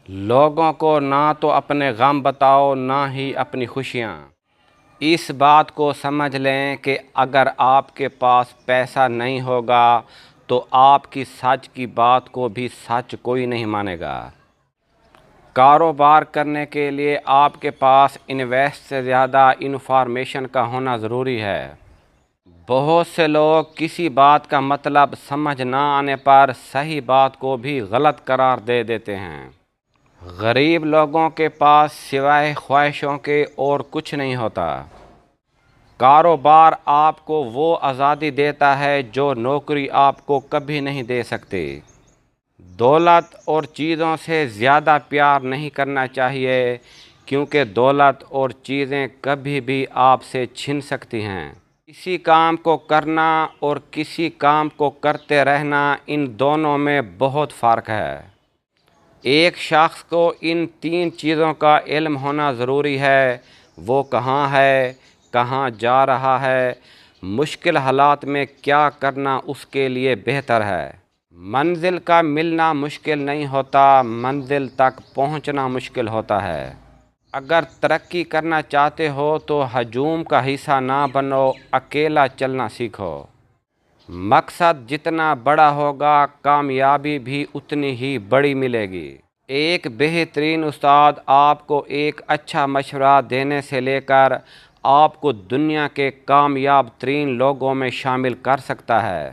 لوگوں کو نہ تو اپنے غم بتاؤ نہ ہی اپنی خوشیاں۔ اس بات کو سمجھ لیں کہ اگر آپ کے پاس پیسہ نہیں ہوگا تو آپ کی سچ کی بات کو بھی سچ کوئی نہیں مانے گا۔ کاروبار کرنے کے لیے آپ کے پاس انویسٹ سے زیادہ انفارمیشن کا ہونا ضروری ہے۔ بہت سے لوگ کسی بات کا مطلب سمجھ نہ آنے پر صحیح بات کو بھی غلط قرار دے دیتے ہیں۔ غریب لوگوں کے پاس سوائے خواہشوں کے اور کچھ نہیں ہوتا۔ کاروبار آپ کو وہ آزادی دیتا ہے جو نوکری آپ کو کبھی نہیں دے سکتی۔ دولت اور چیزوں سے زیادہ پیار نہیں کرنا چاہیے کیونکہ دولت اور چیزیں کبھی بھی آپ سے چھن سکتی ہیں۔ کسی کام کو کرنا اور کسی کام کو کرتے رہنا، ان دونوں میں بہت فرق ہے۔ ایک شخص کو ان تین چیزوں کا علم ہونا ضروری ہے۔ وہ کہاں ہے، کہاں جا رہا ہے، مشکل حالات میں کیا کرنا اس کے لیے بہتر ہے۔ منزل کا ملنا مشکل نہیں ہوتا، منزل تک پہنچنا مشکل ہوتا ہے۔ اگر ترقی کرنا چاہتے ہو تو ہجوم کا حصہ نہ بنو، اکیلا چلنا سیکھو۔ مقصد جتنا بڑا ہوگا، کامیابی بھی اتنی ہی بڑی ملے گی۔ ایک بہترین استاد آپ کو ایک اچھا مشورہ دینے سے لے کر آپ کو دنیا کے کامیاب ترین لوگوں میں شامل کر سکتا ہے۔